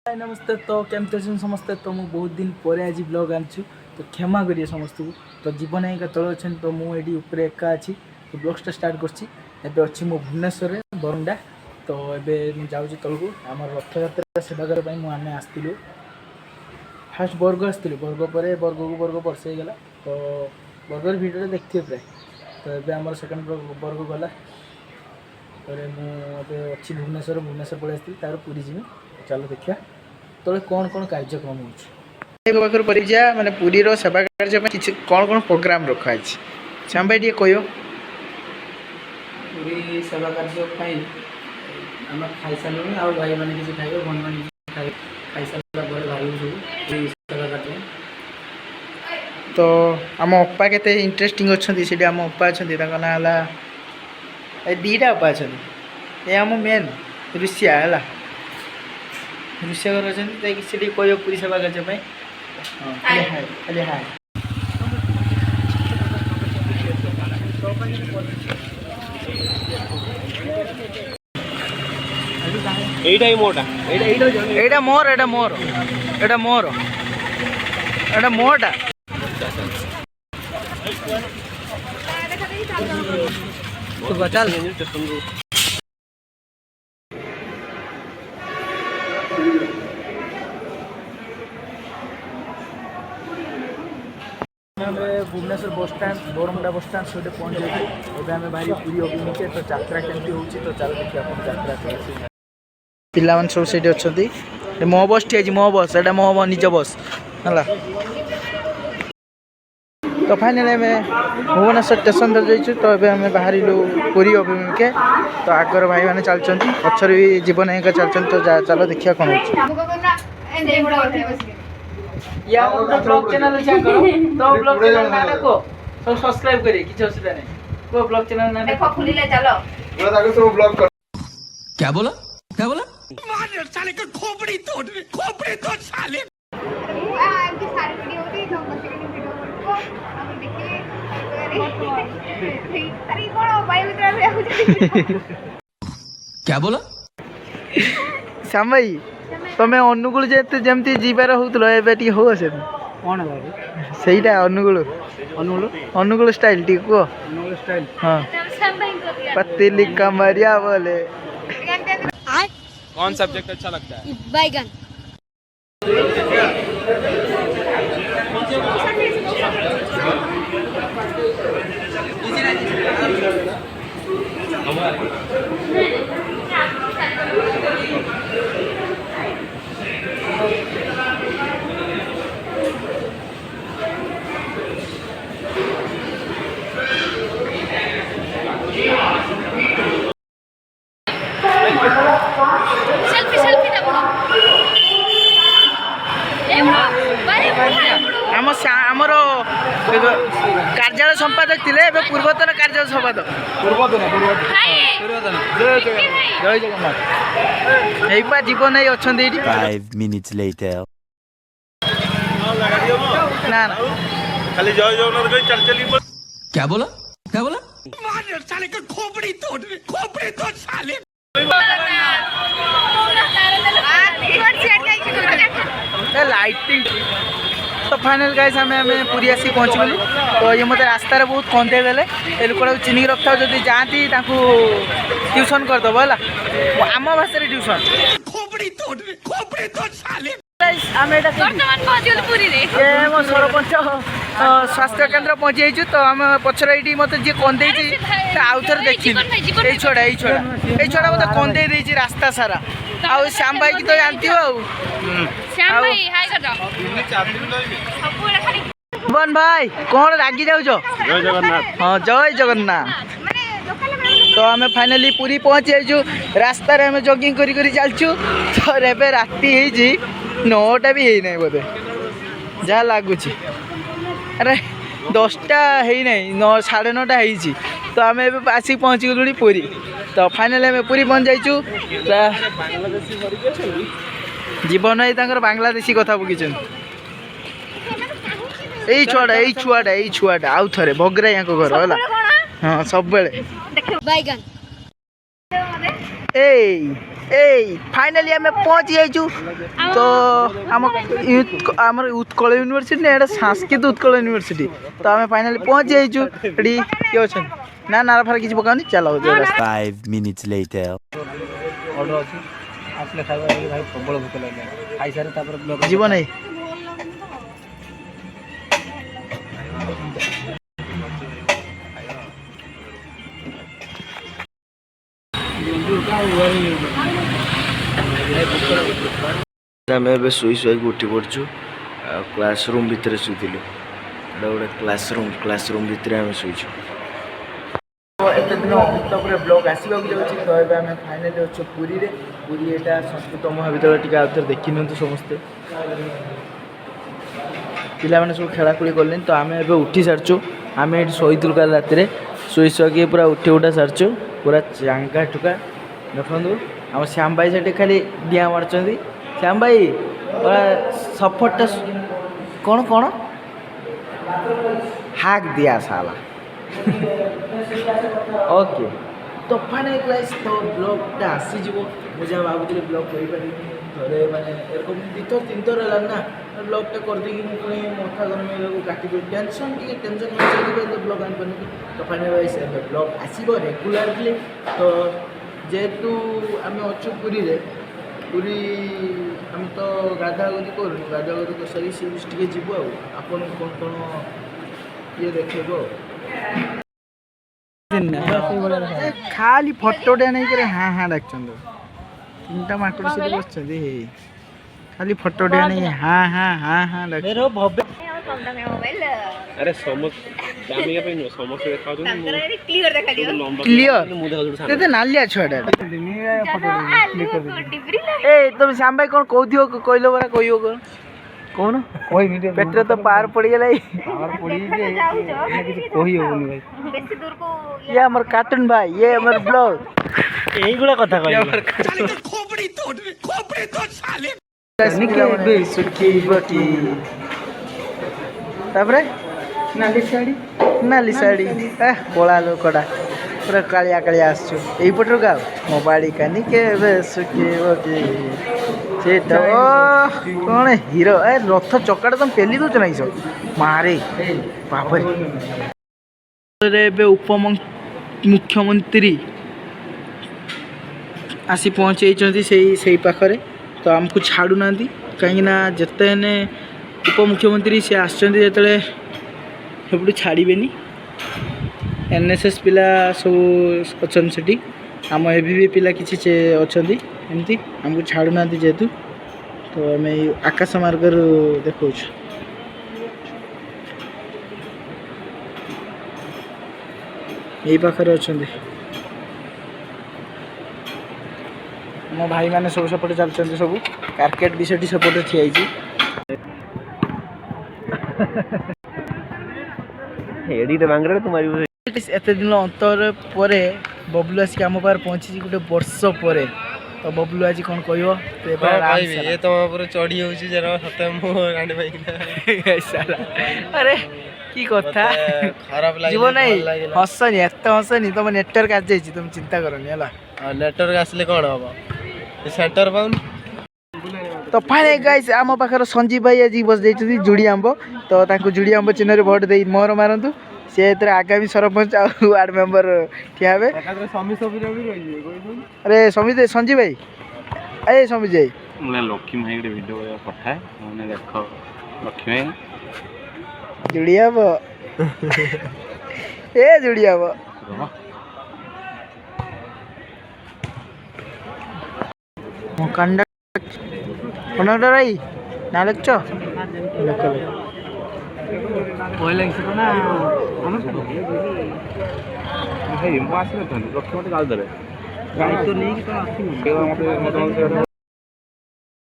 हाय नमस्ते। तो केमती अच्छे समस्ते। तो मुझे बहुत दिन पर आज ब्लॉग आनी तो क्षमा करिए समस्त को। तो जीवन का तल अच्छे तो मुझे ऊपर एका अच्छी तो ब्लॉगटा स्टार्ट कर अच्छी मो भुवनेश्वर बरंडा। तो ये जाऊँ तल को आम रथ यात्रा सेवा करने आम आसलु फास्ट बर्ग आसलु बर्ग पर बर्ग को बर्ग वर्षे गला। तो बर्गर भिडियो देखिए प्राय। तो ये आम सेकेंड बर्ग गला मुझे अच्छी भुवनेश्वर पलि आसती तार पूरी जी चलो देखिए तो कौन कौन कार्यक्रम हो माने पूरी रो सेवा कार्य किसी कौन कौन प्रोग्राम रखाई श्याम भाई टे कह पूरी सेवा कार्य आम खाई सारूँ आ भाई मैंने किसी खाइए भाई मैंने खाई सारा भाई सब सेवा कार्य। तो आम अपा के इंटरेस्टिंग अच्छे आम अपा अच्छा ना है दीटा अपा अच्छा ये आम मेन ऋषिया है ऋषिया घर अच्छे कह पूरी सेवा कार्य खाली हाय एटा मोरटा चल भुवनेश्वर बस स्टाण बरमुंडा बस स्टाण से पहुँच जाए आम बाहरी पूरी अभिमुखे। तो यात्रा केमती हो चलो देखिए यात्रा पिला सब से अच्छा मो बस टी मो बस एटा मो निज बस है। तो फाइनल आम भुवनेश्वर स्टेशन पर जाइए। तो ये आम बाहर पूरी अभिमुखे। तो आगर भाई मैंने चलती पचर भी जीवन चलते। तो चलो देखिए कौन या ब्लॉग चैनल अच्छा तो ब्लॉग चैनल ना देखो सब सब्सक्राइब करिए किसी असुविधा नहीं। को ब्लॉग चैनल ना देखो खुलीले चलो पूरा ताको सब ब्लॉग कर। क्या बोला मार साले का खोपड़ी तोड़ साले आपकी सारी वीडियो होती है 9 सेकंड वीडियो को आप देखिए अरे कौन मोबाइल उतरा क्या बोला श्याम भाई तमें अनुगुल जमती जीवार होता है हो से कौन सहीटा अनुगुल स्टाइल टी कह स्टाइल हाँ पतली कमरिया बोले कौन सब्जेक्ट अच्छा लगता है? बैगन। आमर कार्यालय संपादक थे पूर्वतन कार्यालय संपादक जय जगन्नाथ जीवन अच्छा 5 minutes later ना खाली जय जगन्नाथ कहीं चल चली क्या बोला मार साले का खोपड़ी तोड़ साले लाइटिंग। तो फाइनल गाइस हमें पूरी आसी पहुँच गलु। तो ये मत रास्तार बहुत कंदे देले ए लोकटा चिन्ह रखा जब जाती ट्यूशन करदेव है आम भाषा ट्यूशन मो सरपंच स्वास्थ्य केन्द्र पहुँची जाइए। तो आम पचर ये मत जी कंदे आउ थे देखी छड़ा मत कंदे रास्ता सारा आ श्याम भाई की तो जानती भुवन भाई कौन रागी जाऊच जय जगन्नाथ हाँ जय जगन्नाथ। तो आम फाइनाली पूरी पहुँची जाइए रास्तार आम जगिंग करी चलचु। तो एबे राति 9टा भी है बोधे जहाँ लगुच अरे 10टा है नहीं 9 साढ़े 9टा है। तो आम आसिक पहुँची गलु पूरी। तो फाइनाली आम पूरी पहुँच जाइचु। जीवन ही बांग्लादेशी कथा पकड़ यही छुआटा आउ थे बगरा या घर है हाँ सब बैगन। ए ए फाइनाली आम पहुँची जाइछु तो आम उत्कल यूनिवर्सिटी ना संस्कृत उत्कल यूनिवर्सिटी तो आम फाइनाली पहुँची जाइछु एटी किए अच्छा ना नारा फारा किसी पकानी चलो 5 minutes later. ऑर्डर अच्छी आसले खाଇବା भाई प्रबल भूख लगे खाई सारे तापर ब्लॉग जीवन नहीं आम ए शुई शुई उठी पड़चु क्लासरूम भितर शुलु गोटे क्लासरूम भितर आम शुचु एत दिन तापर ब्लॉग आसवा जाऊँगी तो ये आम फाइनाली अच्छे पुरी रे पुरी यहाँ संस्कृत महाविद्यालय टी आउे देखी नि समस्ते पिला सब खेलाखुली कले तो आम ए उठी सारचु आम ये शोलु काल राति शुई शुई पूरा उठी उठा सारचु पूरा चांगा ठुका देखु आम श्याम भाई से खाली डिया मार्च श्याम भाई सफरटा कौन कौन हाक दिया साला ओके तो फाइनल क्लास तो ब्लॉगटा आसीज मुझे भावुली ब्लॉग कर थे मैंने एरकम दीथर तीन थर है ना ब्लॉगटा करदे मुझे मथा गरम काटी टेंशन टेंशन चलते ब्लॉग आनी पानी तो फाइनल ब्लॉग आसो रेगुलारली तो जेहेतु आम अच्छु पुरी पुरी आम तो गाधा गाधि करूँ गाधा गाधि कर सारी सी बीच टे जीव आपन कौन कौन ये देखेब खाली फटोटा नहीं करे हाँ हाँ डाक तीन टा माकड़ से बस खाली फटोटा नहीं हाँ हाँ हाँ हाँ डाक अरे दामिका पे समस्त देखा क्लियर देखा दियो क्लियर ते नालिया छुआटा ए तुम श्याम भाई कौन कहथियो कहलो बरा कहियो कौन पेट्रे तो पार पड़ गला पावर पड़ी जे कहि होनी भाई बेसी दूर को ये हमर कार्टून भाई ये हमर ब्लॉग एही गुला कथा कहि साले का खोपड़ी तोड़ साले निके सुखी बटी तापरे नाली साड़ी कला लोकटा पूरा कालिया कालिया आसु यही पटर गाँव मो बाड़ी कानी के सुखी से कौन हीरो ए रथ चकाटा तुम पेली दौच ना सब मारे बापरे उपमुख्यमंत्री आसी पहुँचे से पाखरे तो आमको छाड़ू ना कहीं जिते उपमुख्यमंत्री सी आसते छाड़े एनएसएस पिला सब अच्छा से आम एबी पिला किसी अच्छा एमती आमको छाड़ू ना जेहेतु तो आम आकाश मार्ग देखा यही पाखे अच्छा मो भाई मैंने सब सपटे चलते सब कार्केट भी से सपटे ठिया एडिट मांग रहे तुम्हारी एत दिन अंतर पर बबलू आसिक आम पार पहुँची गोटे वर्ष पर तो बबलू आज कौन कह ये तो पूरा चढ़ी होची जरा सते मो गांडी भाई सारा अरे की कथा खराब लागे जीवन नहीं हसनी एत हसनी तुम नेटवर्क आज जाइए तुम चिंता करनी है नेटवर्क आसले कौन हम सेंटर पाउन तो फाइनल गाइस आम पाखर संजीव भाई आज बस जाइए जुड़ी आंब तो जुड़ी आंब चिन्ह भोट दे मोहर मारतु सी आगामी सरपंच आ वार्ड मेंबर ठिया हे अरे समित संजीव भाई ए समित भाई मैं लक्ष्मी भाई वीडियो पठाए मैंने देख लक्ष्मी भाई जुड़ी आब ए जुड़ी आब कंडक्टर भाई ना लिख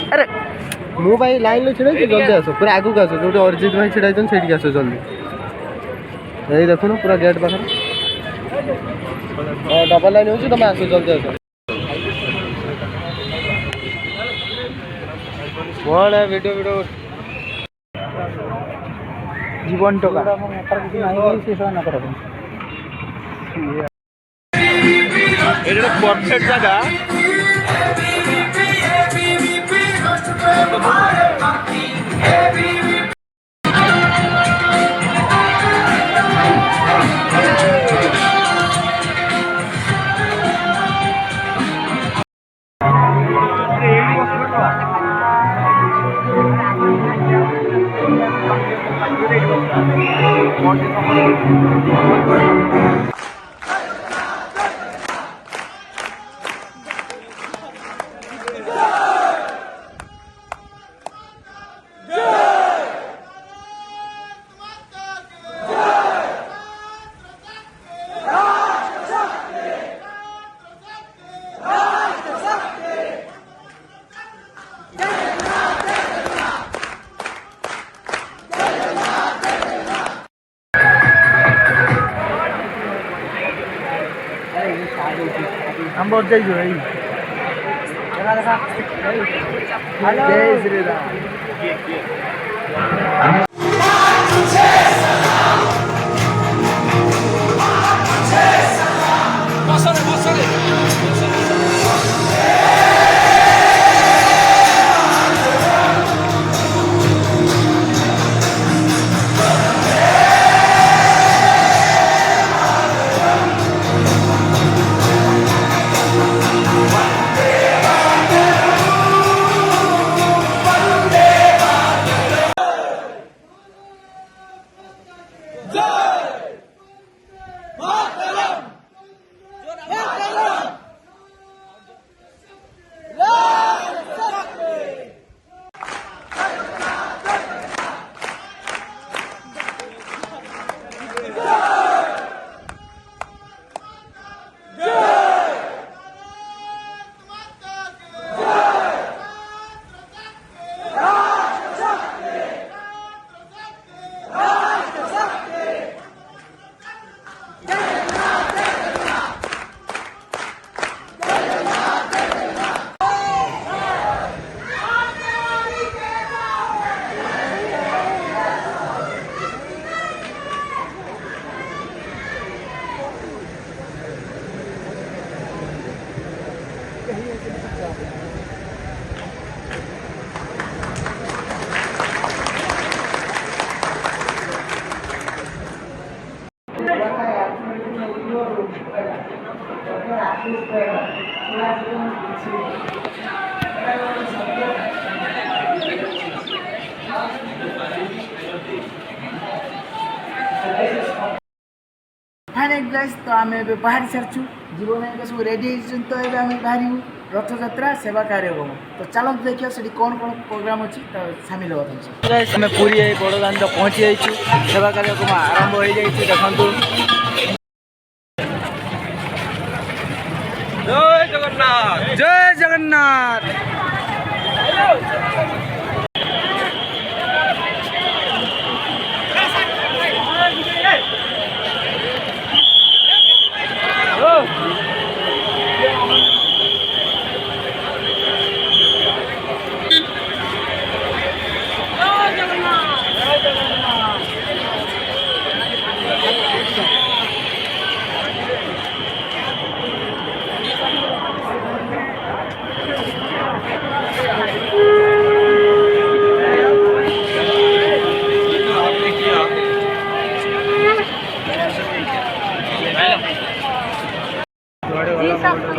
अरे मु भाई लाइन लो छिड़ा जल्दी आसो पूरा आगु आसो जो अरिजित भाई छिड़ा छन सेठी आसो जल्दी यही देखो ना पूरा गेट पाखर डबल लाइन होची तुम आसो जल्दी आसो कौन है वीडियो जीवन टका परफेक्ट जगह हम बहुत जय जय श्री राम। फाइनल गाइस तो आम बाहरी सारचु जीवन सब रेडी तो आम बाहर रथ यात्रा सेवा कार्यक्रम तो चलते देखिए से कौन कौन प्रोग्राम अच्छी तो सामिल होगा। आम पूरी बड़दान पहुँची जाइए सेवा कार्यक्रम आरंभ हो जाइए देखु जय जगन्नाथ जय जगन्नाथ।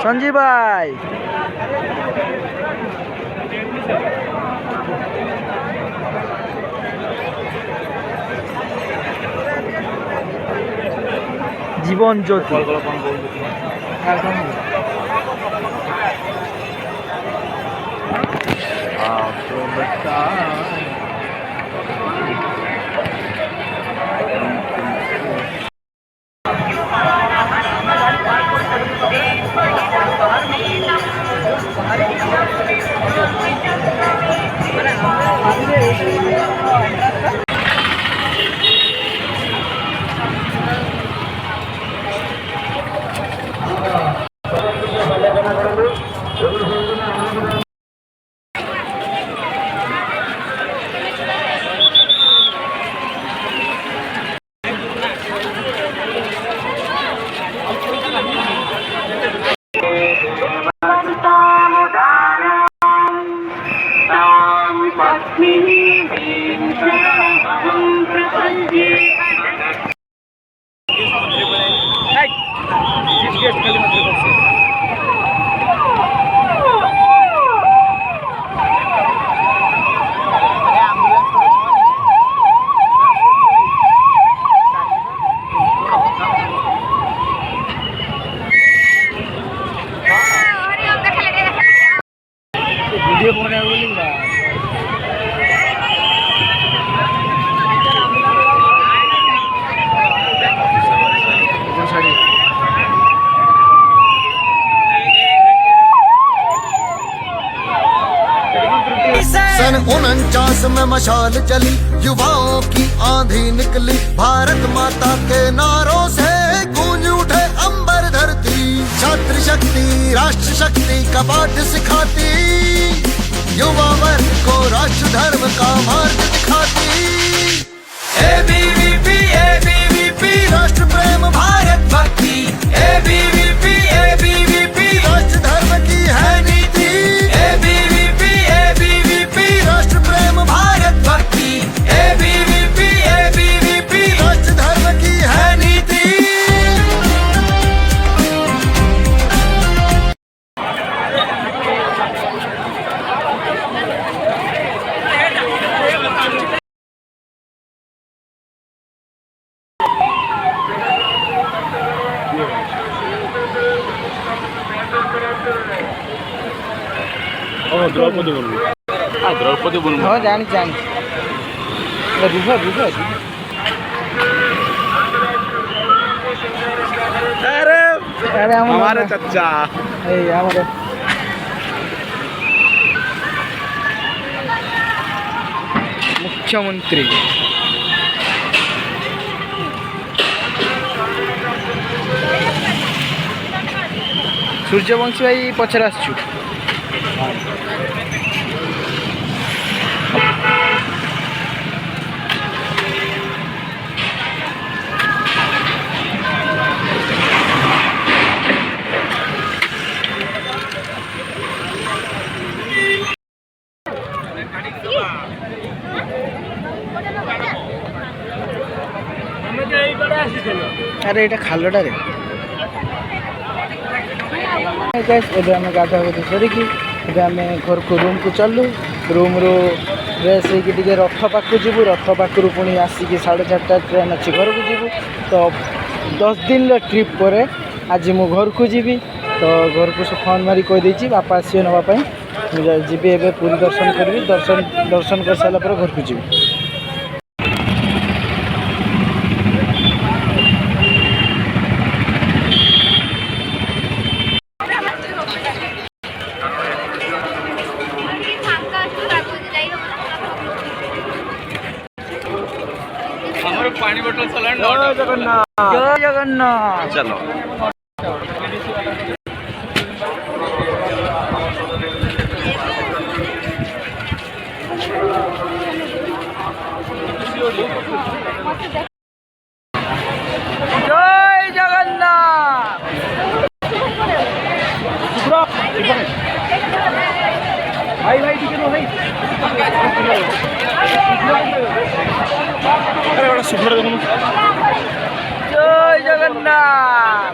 संजीव भाई जीवन ज्योति वीडियो बनाने बोली ना सन 49 में मशाल चली, युवाओं की आंधी निकली, भारत माता के नारों से गूंज उठे अंबर धरती। छात्र शक्ति राष्ट्र शक्ति का पाठ सिखाती, युवा वर्ग को राष्ट्र धर्म का मार्ग दिखाती। एबीवीपी राष्ट्र प्रेम भारत भक्ति, एबीवीपी राष्ट्र धर्म की है नीति। एबीवीपी राष्ट्र प्रेम भारत भक्ति, एबीवीपी राष्ट्र धर्म की है नीति। द्रौपदी मुर्मू द्रौपदी मुर्मू हाँ जानी जानी रुह रुह अरे अरे हमारे चचा हमारे मुख्यमंत्री सूर्यवंशी भाई पचर आसचु अरे ये खालटा रे एबे आम गाधा गाधि सरिकी आम घर को रूम को चलू रूम रू फ्रेश होगी रथ पाक जीवु रथ पाखु पुणी आसिक 4:30 ट्रेन अच्छी घर को जीवु तो 10 दिन ट्रिप पर आज मु घर को जीवी तो घर को फोन मारी कहीदे बापा आस नापी जी एवं पूरी दर्शन करी दर्शन कर सारा पर घर को जीवी। पानी बोतल चलान जय जगन्नाथ जय जगन्नाथ चलो जय जगन्नाथ भाई भाई ठीक है भाई अरे बड़ा सुपर देखो जय जगन्नाथ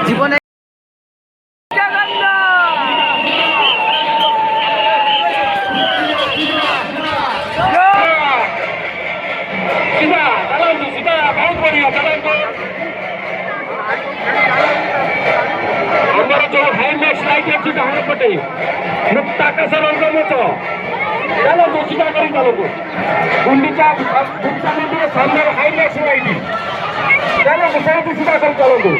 जीवन ଆମର ଯୋଉ ହାଇମ୍ୟାକ୍ସ ଲାଇଟ୍ ଅଛି ଡାହାଣ ପଟେ ମୁକ୍ତ ଆକାଶ ରଙ୍ଗମଞ୍ଚ ଚାଲନ୍ତୁ ସିଧା କରି ଚାଲନ୍ତୁ ଗୁଣ୍ଡିଚା ମନ୍ଦିର ସାମ୍ନାରେ ହାଇମ୍ୟାକ୍ସ ଲାଇଟ୍ ଚାଲନ୍ତୁ ସେଇଠି ସିଧା କରି ଚାଲନ୍ତୁ।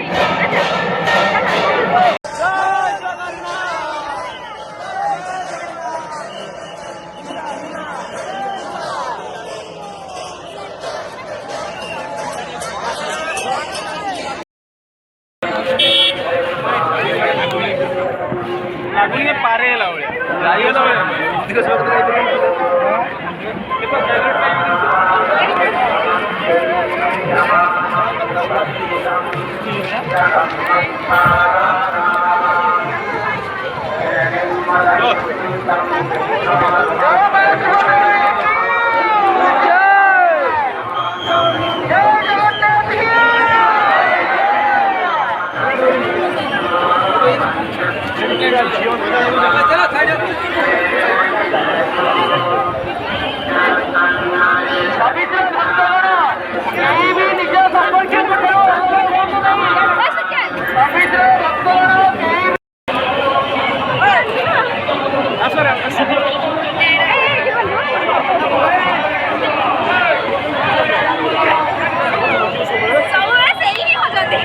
ସବୁବେଳେ ସେଇ ହିଁ ହଉଛନ୍ତି।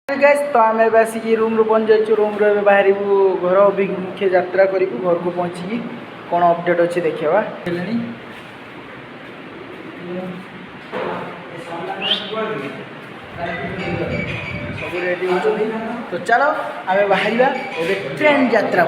गाइस तो आम आसिक रूम रू पहुँच जाइए रूम रू बाहर घर अभिमुखे यात्रा करूँ घर को पहुँची कौन अपडेट अच्छे देखा सब रेडी हो तो चलो आम बाहर ट्रेन यात्रा